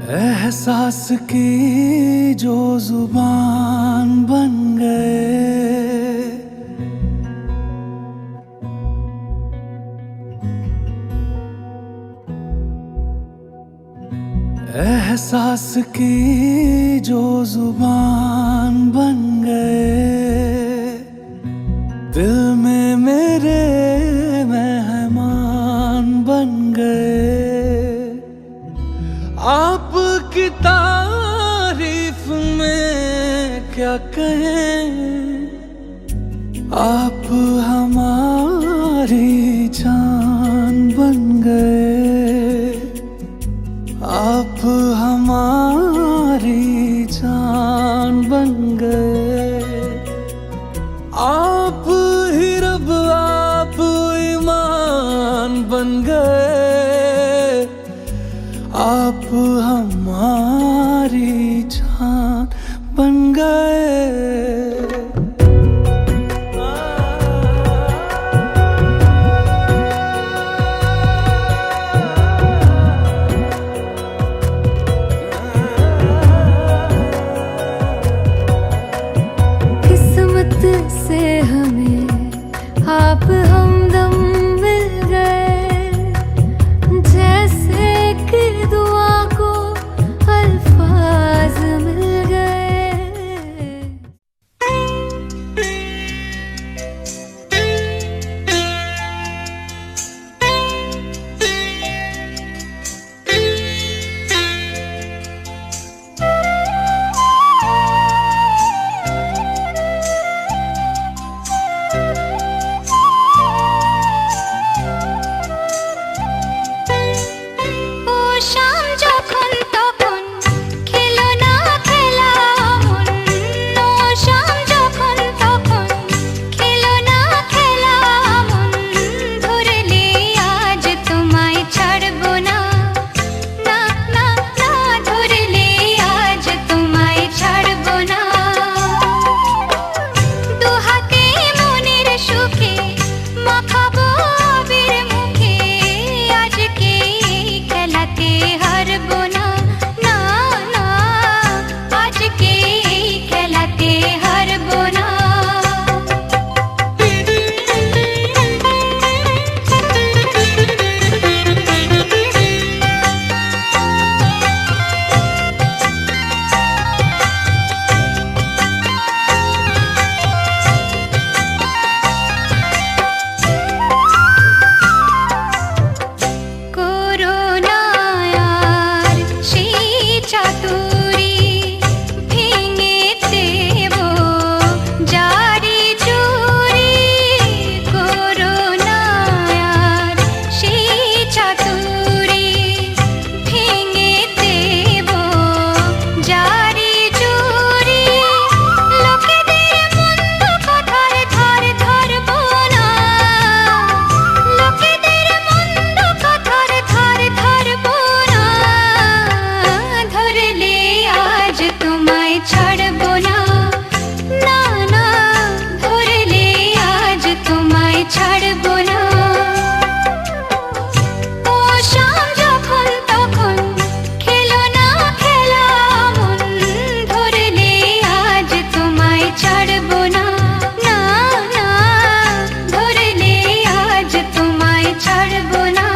एहसास की जो जुबान बन गए, एहसास की जो जुबान बन गए, दिल में मेरे मेहमान बन गए। आपकी तारीफ में क्या कहें, आप हमारी जान बन गए, आप हमारी जान बन गए। आप ही रब, आप ईमान बन गए, आप हमारी जान बन गए। किस्मत से हमें आप हमदम मिल गए, जैसे कि दुआ को अल्फाज मिल गए। ও শাম যখন তখন খেলো না খেলা মন, ও শাম যখন তখন খেলো না খেলা মন, ধরলে আজ তোমায় ছাড়বো না, না না না, ধরলে আজ তোমায় ছাড়বো না। দুহাতে মনের সুখে মাখাবো আবির মুখে, আজকে এই খেলাতে হারবো না, না না, আজকে এই খেলাতে হারবো না। করোনা আর সেই চাতুরি ভেঙে দেব জারি চুরি, করোনা আর সেই চাতুরি ভেঙে দেব জারি চুরি। লোকেদের মন্দ কথার ধার ধরবো না, লোকেদের মন্দ কথার ধার ধরবো না, ধরলে আজ তোমায় ছাড়বো না, না না, ধরলে আজ তোমায় ছাড়বো না। ও শাম যখন তখন খেলো না খেলা মন, ধরলে আজ তোমায় ছাড়বো না, না না, ধরলে আজ তোমায় ছাড়বো না।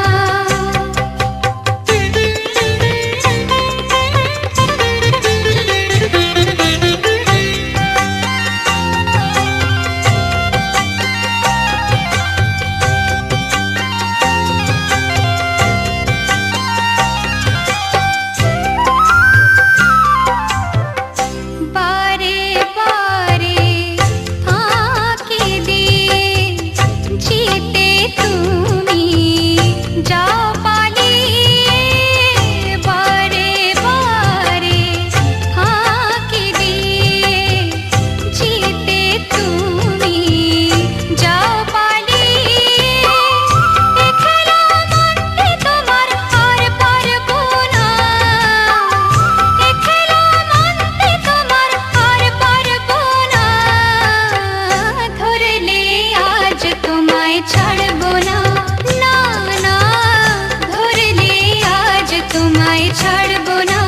বারে বারে ফাঁকি দিয়ে জিতে তুমি যাও পালিয়ে, বারে বারে ফাঁকি দিয়ে জিতে তুমি যাও পালিয়ে। এ খেলা মানতে তোমার আর পারবো না, এ খেলা মানতে তোমার আর পারবো না, ধরলে আজ তোমায় ছাড়বো না, না না, ধরলে আজ তোমায় ছাড়বো না।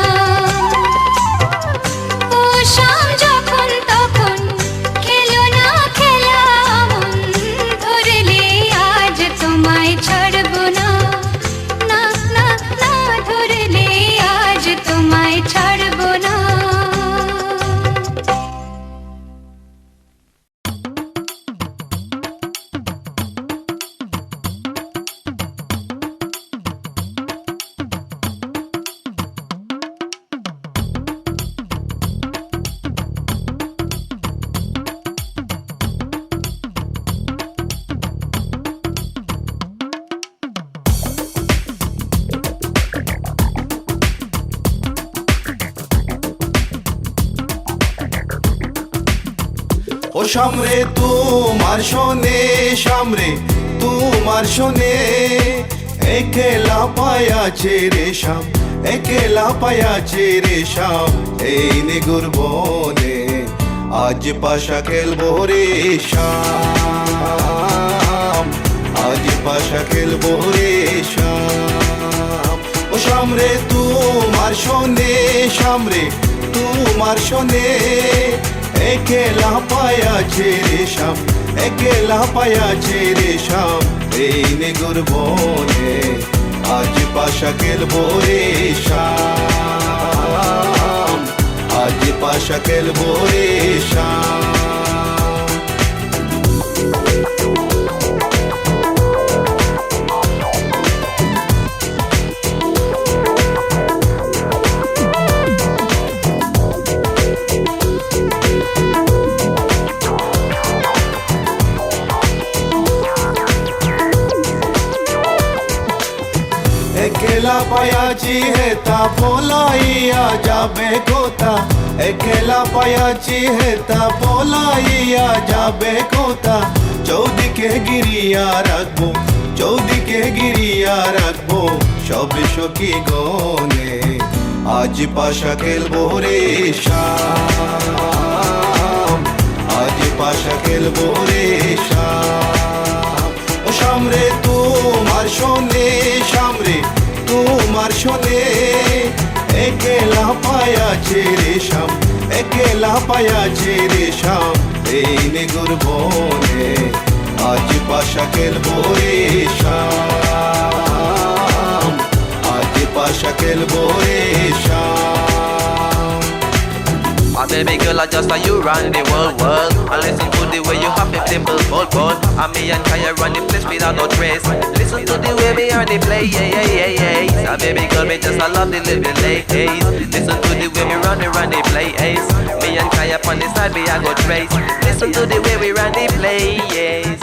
সামরে তোমার শোনে, সামরে তোমার শোনে, একেলা পায়াছে রে শাম, একেলা পায়াছে রে শাম, এই নিগুর বনে আজ পাশা খেলবো রে শাম, আজ পাশা খেলবো রে শাম। ও সামরে তোমার শোনে, সামরে তোমার শোনে, একেলা পায়াছে রে শাম, একেলা পায়াছে রে শাম, এই নিগুর বনে আজ পাশা খেলবো রে শাম, আজ পাশা খেলবো রে শাম। একেলা পায়াছি হেতা পলাইয়া যাবে কোথা, একেলা পায়াছি হেতা পলাইয়া যাবে কোথা, চৌদিকে গিরিয়া রাখবো, চৌদিকে গিরিয়া রাখবো সবে সখী গনে আজ পাশা খেলবো রে শাম, আজ পাশা খেলবো রে শাম। ও সামরে তোমার শোনে, সামরে তোমার শোনে, একেলা পায়াছে রে শাম, একেলা পায়াছে রে শাম, এই নিগুর বনে আজ পাশা খেলবো রে শাম, আজ পাশা খেলবো রে শাম। My baby girl, I just saw you run the world. I listen to the way you hop it, dimple, bold. And me and Kaya run the place without no trace. Listen to the way we hear the play, yeah. My baby girl, me just I love the little ladies. Listen to the way we run the play, ace. Me and Kaya on the side, we I go trace. Listen to the way we run the play, yes.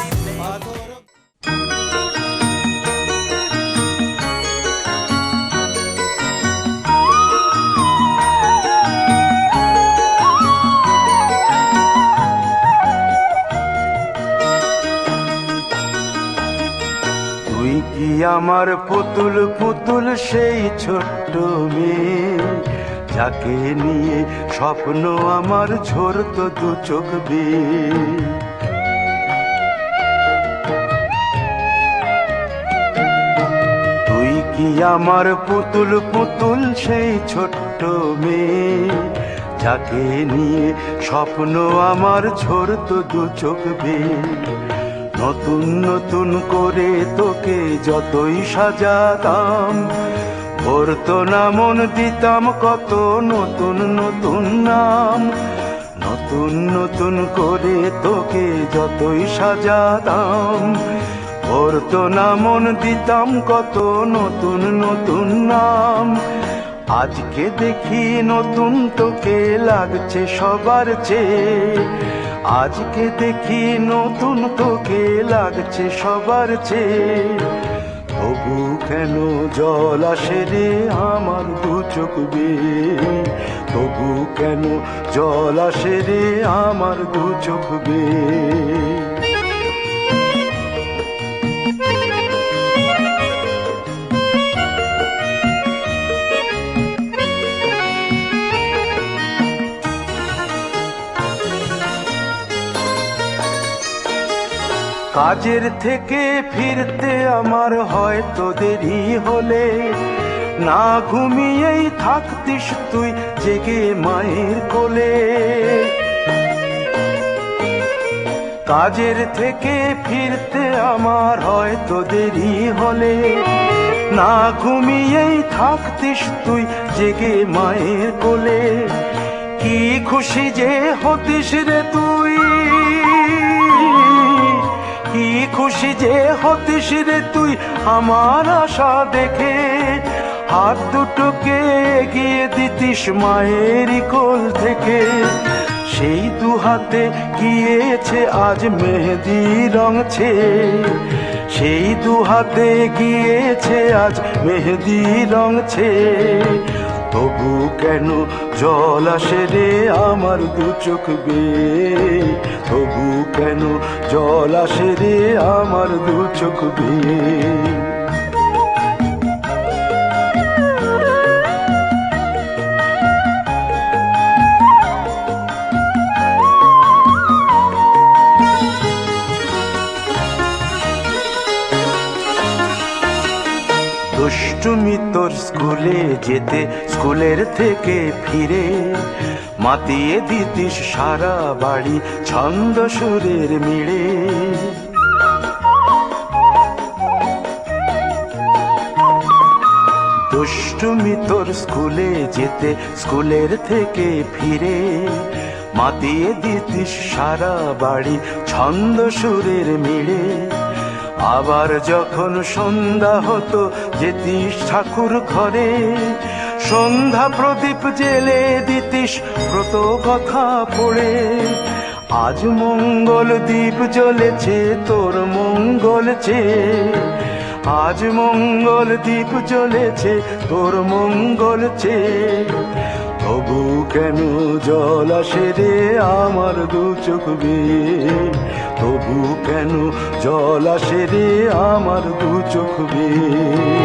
তুই কি আমার পুতুল পুতুল সেই ছোট্ট মেয়ে, যাকে নিয়ে স্বপ্ন আমার ঝরতো দু চোখ বেয়ে। তুই কি আমার পুতুল পুতুল সেই ছোট্ট মেয়ে, যাকে নিয়ে স্বপ্ন আমার ঝরতো দু চোখ বেয়ে। নতুন নতুন করে তোকে যতই সাজাতাম, ভরতো না মন দিতাম কত নতুন নতুন নাম। নতুন নতুন করে তোকে যতই সাজাতাম, ভরতো না মন দিতাম কত নতুন নতুন নাম। আজকে দেখি নতুন তোকে লাগছে সবার চেয়ে, আজকে দেখি নতুন তোকে লাগছে সবার চেয়ে। তবু কেন জল আসে রে আমার দু চোখ বেয়ে, তবু কেন জল আসে রে আমার দু চোখ বেয়ে। কাজের থেকে ফিরতে আমার হয়তো দেরি হলে, না ঘুমিয়েই থাকতিস তুই জেগে মায়ের কোলে। কাজের থেকে ফিরতে আমার হয়তো দেরি হলে, না ঘুমিয়েই থাকতিস তুই জেগে মায়ের কোলে। কি খুশি যে হতিস রে তুই, কি খুশি যে হতিস রে তুই আমার আশা দেখে। হাত দুটোকে এগিয়ে দিতিস মায়েরই কোল থেকে, সেই দু হাতে গিয়েছে আজ মেহেদি রং ছেয়ে। সেই দু হাতে গিয়েছে আজ মেহেদি রং ছেয়ে। তবু কেন জল আসে রে আমার দু চোখ বেয়ে, তবু কেন জল আসে রে আমার দু চোখ বেয়ে। দুষ্টুমি তোর স্কুলে যেতে, স্কুলের থেকে ফিরে মাতিয়ে দিতিস সারা বাড়ি ছন্দ সুরের মিড়ে। দুষ্টুমি তোর স্কুলে যেতে, স্কুলের থেকে ফিরে মাতিয়ে দিতিস সারা বাড়ি ছন্দ সুরের মিড়ে। আবার যখন সন্ধ্যা হতো যেতিস ঠাকুর ঘরে, সন্ধ্যা প্রদীপ জেলে দিতিস ব্রত কথা পড়ে। আজ মঙ্গল দ্বীপ জ্বলেছে তোর মঙ্গল চেয়ে, আজ মঙ্গল দ্বীপ জ্বলেছে তোর মঙ্গল চেয়ে। তবু কেন জল আসে রে আমার দু চোখ বেয়ে, তবু কেন জল আসে রে আমার দু চোখ বেয়ে।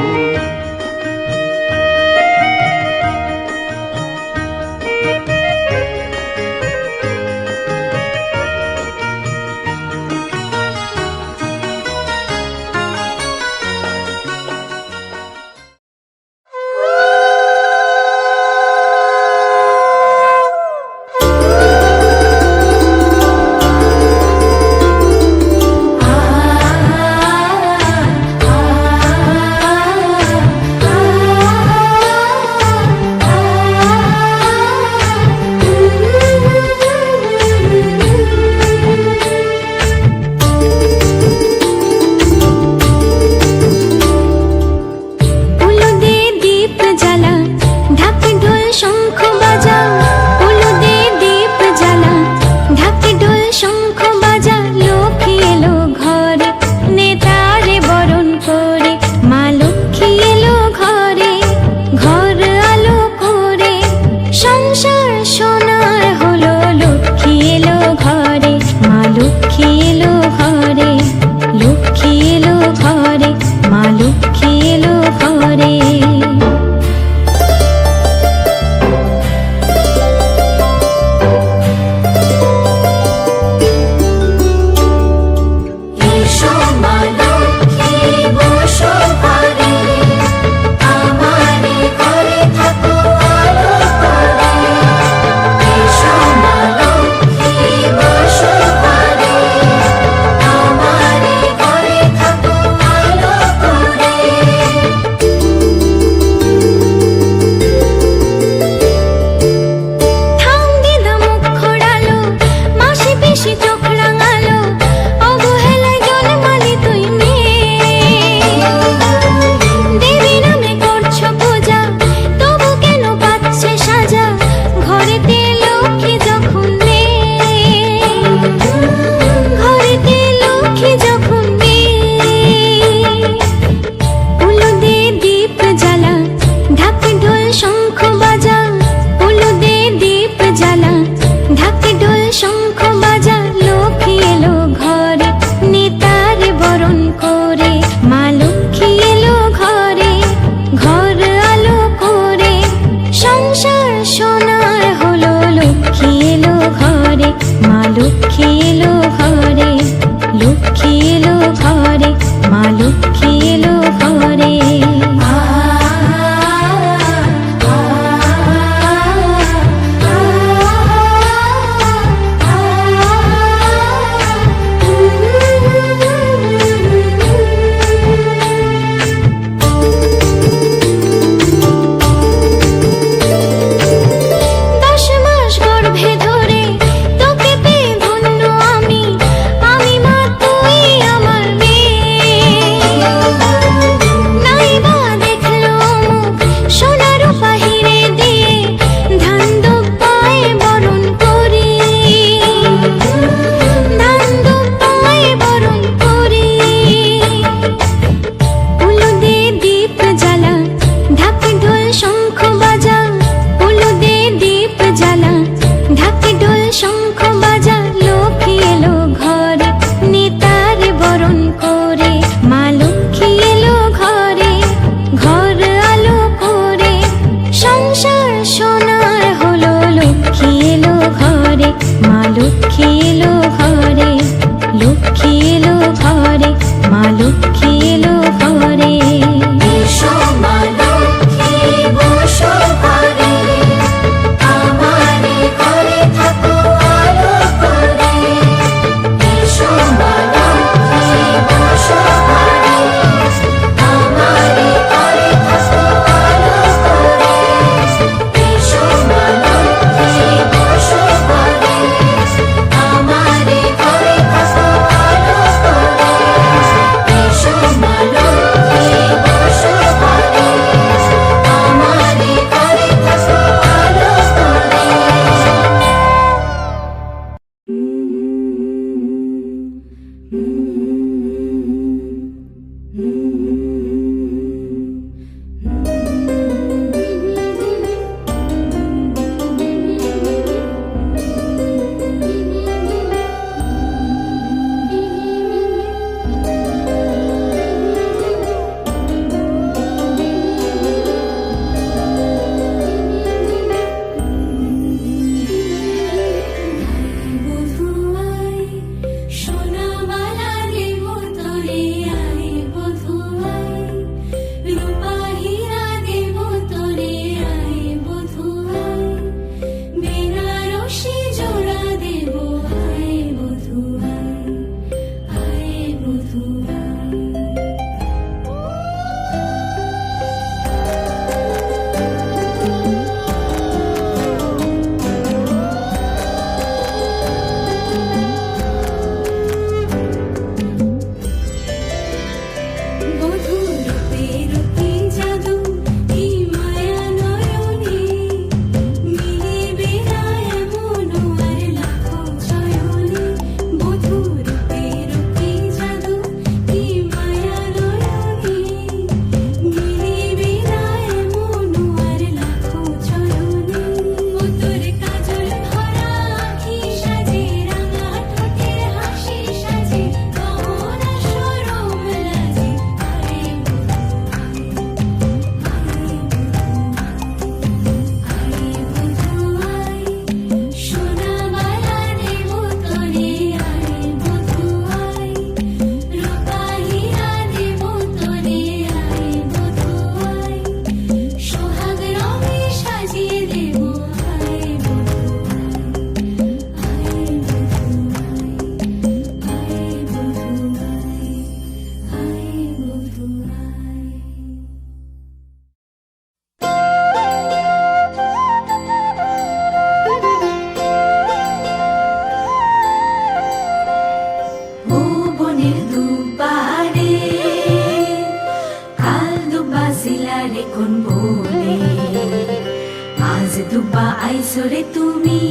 আজ দুবা আইসরে তুমি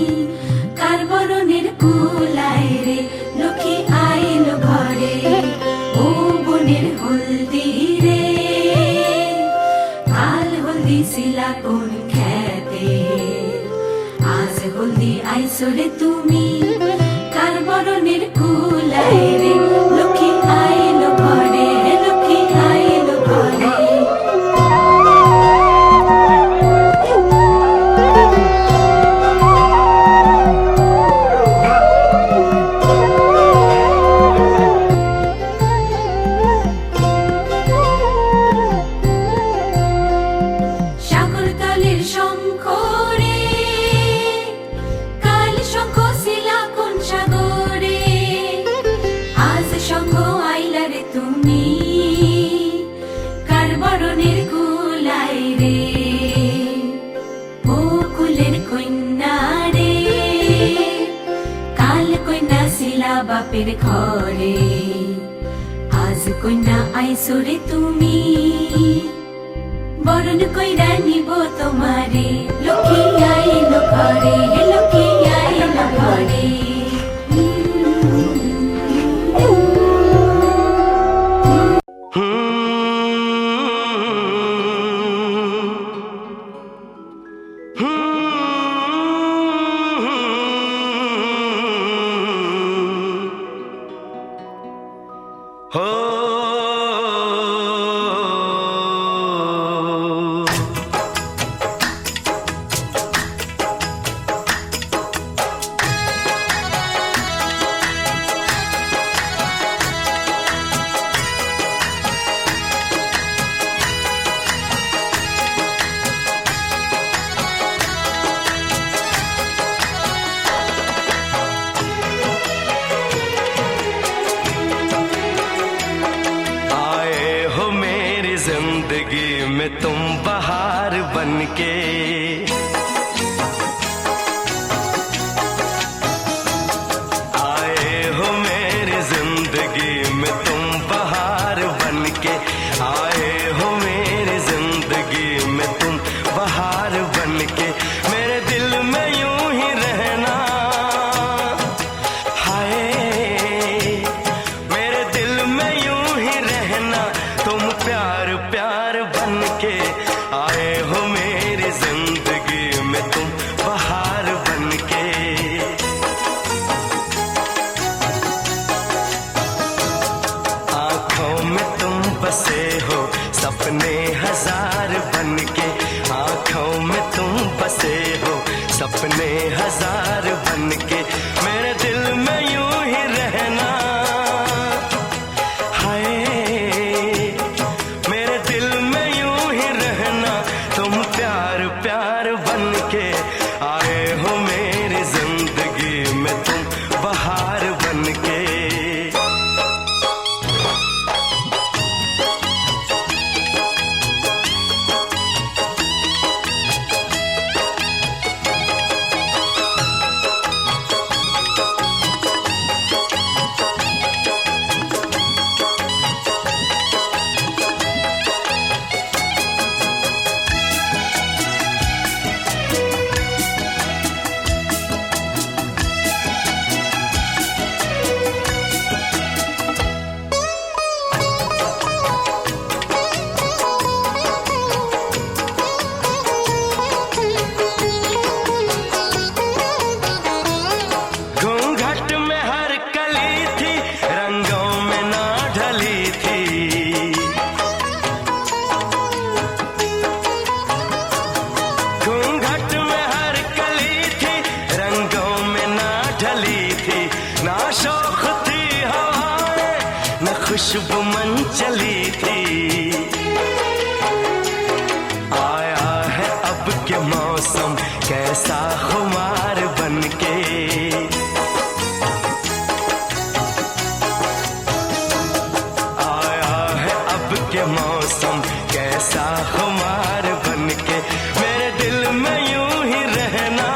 কার বরণের কুলায় রে লক্ষ্মী আইলো ঘরে ও বনের হলদি রে কাল হলদি শিলা কোন খেতে আজ হলদি আইসরে তুমি কার বরণের কুলায় রে লক্ষ্মী আইলো ঘরে লক্ষ্মী আইলো ঘরে বাপের ঘরে আজ কন্যা আইসরে তুমি বরণ কইরা নিব তোমারে লক্ষ্মী আইলো ঘরে লক্ষ্মী আইলো ঘরে जिंदगी में तुम बहार बनके आए हो मेरी जिंदगी में तुम बहार बनके आए हो मेरी जिंदगी में तुम बहार बनके मेरे दिल में यूं ही रहना हाय मेरे दिल में यूं ही रहना तुम प्यार प्यार बनके आए हो मेरी जिंदगी में तुम बहार बनके आंखों में तुम बसे हो सपने हजार बनके आंखों में तुम बसे हो सपने हजार बनके मेरे दिल में यूं ही रहना हाय मेरे दिल में यूं ही रहना तुम प्यार प्यार बनके आए हो मेरी जिंदगी में तुम बहार बनके खुशबू मन चली थी आया है अब के मौसम कैसा खुमार बनके आया है अब के मौसम कैसा खुमार बनके मेरे दिल में यूं ही रहना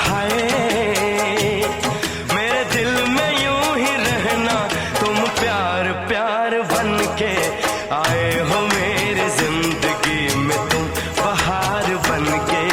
हाय मेरे दिल में यूं ही रहना तुम प्यार प्यार बनके आए हो मेरी जिंदगी में तुम बहार हार बन के।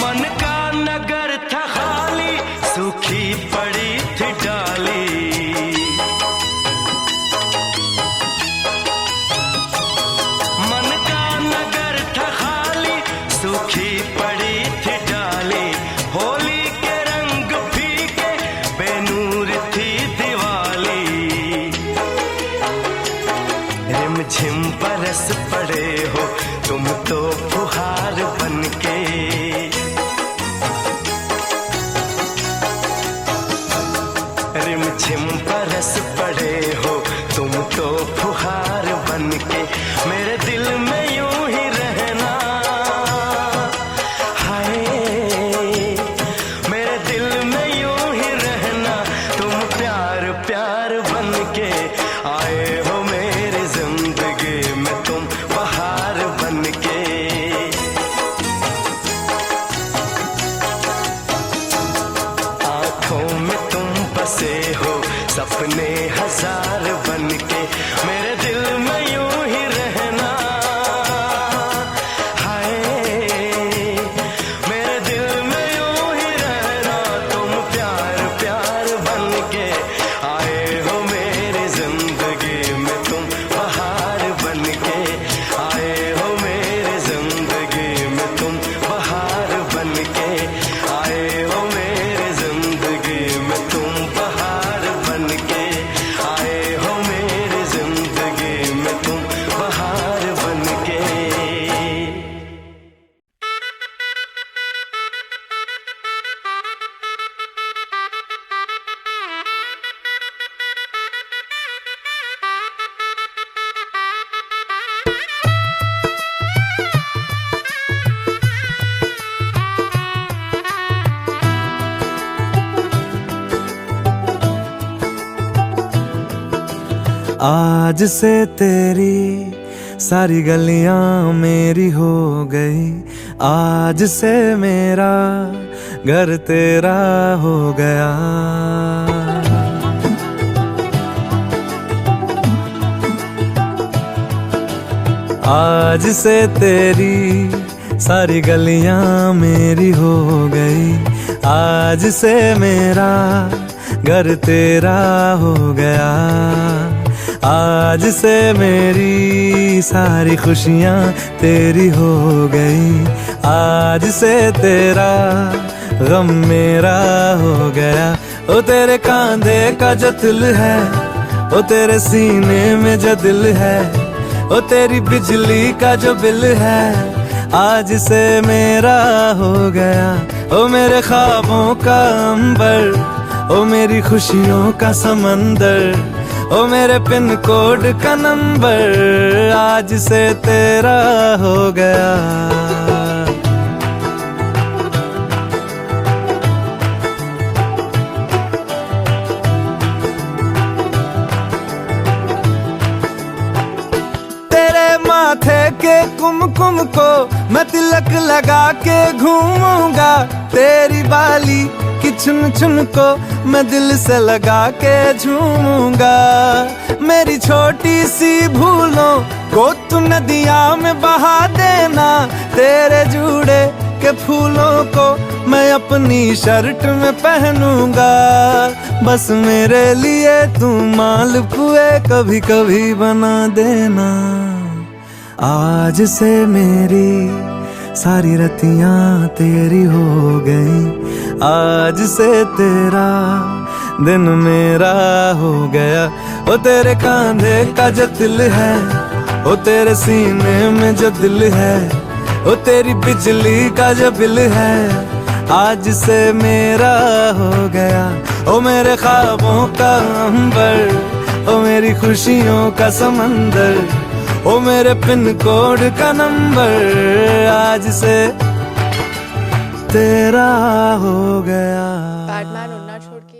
मन का नगर था खाली, सूखी पड़ी थी डाली। मन का नगर था खाली, सूखी पड़ी थी डाली। होली के रंग फीके, बेनूर थी दिवाली। रिमझिम बरस पड़े हो तुम तो फुहार बन के। रिमझिम बरस पड़े हो तुम तो फुहार बन के। मेरे दिल में यूं ही रहना, हाय मेरे दिल में यूं ही रहना। तुम प्यार प्यार बन के आए हो मेरी जिंदगी में, तुम बहार बन के। आंखों में तुम बसे हो सपने हजार बन के। मेरे दिल में यूं ही रहना, हाय मेरे दिल में यूं ही रहना। तुम प्यार प्यार बन के आए हो मेरी जिंदगी में, तुम बहार बन के आए हो मेरी जिंदगी में। तुम बहार बन के आए हो मेरी जिंदगी में। तुम बहार बन के आए हो मेरी जिंदगी में। तुम बहार बन के। आज से तेरी सारी गलियां मेरी हो गई। आज से मेरा घर तेरा हो गया। आज से तेरी सारी गलियां मेरी हो गई। आज से मेरा घर तेरा हो गया। आज से मेरी सारी खुशियां तेरी हो गई। आज से तेरा गम मेरा हो गया। ओ तेरे कांधे का जो दिल है, ओ तेरे सीने में जो दिल है, ओ तेरी बिजली का जो बिल है, आज से मेरा हो गया। ओ मेरे ख्वाबों का अंबर, ओ मेरी खुशियों का समंदर, ओ मेरे पिन कोड का नंबर, आज से तेरा हो गया। तेरे माथे के कुमकुम को मैं तिलक लगा के घूमूंगा। तेरी बाली की चुन चुन को मैं दिल से लगा के झूमूंगा। मेरी छोटी सी भूलों को तू नदिया में बहा देना। तेरे जूड़े के फूलों को मैं अपनी शर्ट में पहनूंगा। बस मेरे लिए तू मालपुए कभी कभी बना देना। आज से मेरी सारी रतियां तेरी हो गई। आज से तेरा दिन मेरा हो गया। ओ तेरे कांधे का जो दिल है, ओ तेरे सीने में जो दिल है, ओ तेरी बिजली का जो बिल है, आज से मेरा हो गया। ओ मेरे ख्वाबों का अंबर, ओ मेरी खुशियों का समंदर, ओ मेरे पिन कोड का नंबर आज से तेरा हो गया। बैटमैन उड़ना छोड़ के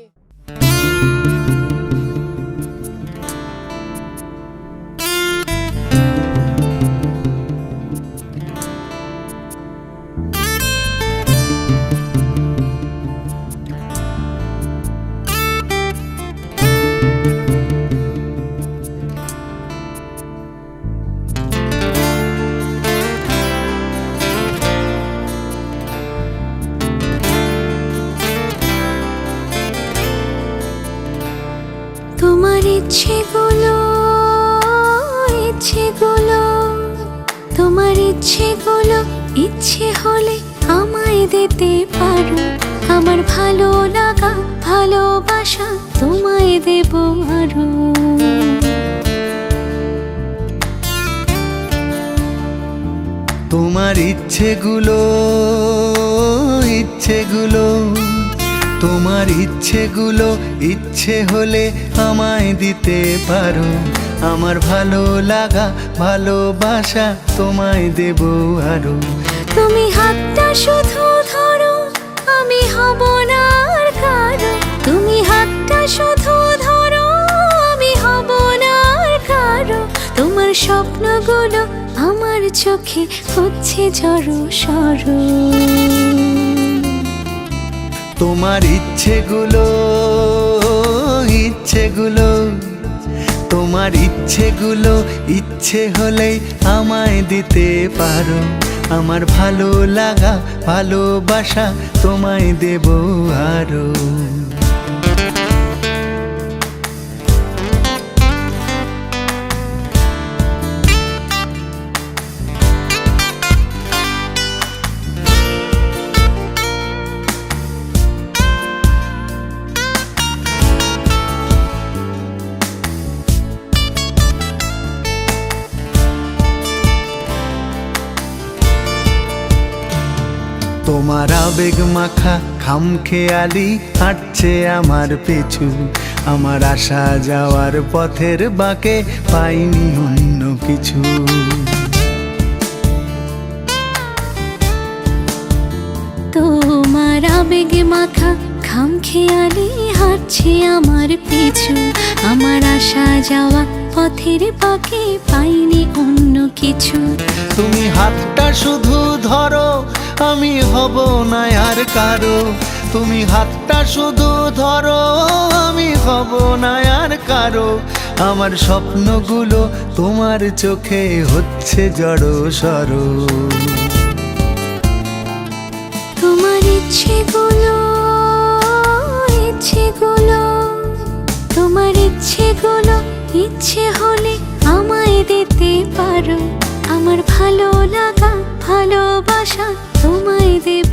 তোমার ইচ্ছেগুলো ইচ্ছেগুলো তোমার ইচ্ছেগুলো ইচ্ছে হলে আমায় দিতে পারো, আমার ভালো লাগা ভালোবাসা তোমায় দেব আরো। তোমার ইচ্ছেগুলো ইচ্ছেগুলো তোমার ইচ্ছেগুলো ইচ্ছে হলে আমায় দিতে পারো, আমার ভালো লাগা ভালোবাসা তোমায় দেব আরো। তুমি হাতটা শুধু ধরো, আমি হব না আর কারো। তুমি হাতটা শুধু ধরো, আমি হব না আর কারো। তোমার স্বপ্নগুলো আমার চোখে হচ্ছে ঝড়ো সরো। তোমার ইচ্ছেগুলো ইচ্ছেগুলো তোমার ইচ্ছেগুলো ইচ্ছে হলেই আমায় দিতে পারো, আমার ভালো লাগা ভালোবাসা তোমায় দেব আরো। তোমার আবেগ মাখা খামখেয়ালি হাঁটছে আমার পিছু, আমার আসা যাওয়ার পথের বাঁকে পাইনি অন্য কিছু। তোমার আবেগে মাখা খামখেয়ালি হাঁটছে আমার পিছু, আমার আসা যাওয়া পথের বাঁকে পাইনি অন্য কিছু। তুমি হাতটা শুধু ধরো, আমি হব না আর কারো। তুমি হাতটা শুধু ধরো, আমি হব না আর কারো। আমার স্বপ্নগুলো তোমার চোখে হচ্ছে জড়ো সরো। তোমার ইচ্ছেগুলো ইচ্ছেগুলো তোমার ইচ্ছেগুলো ইচ্ছে হলে আমায় দিতে পারো, আমার ভালো লাগা ভালোবাসা তোমায় দেব।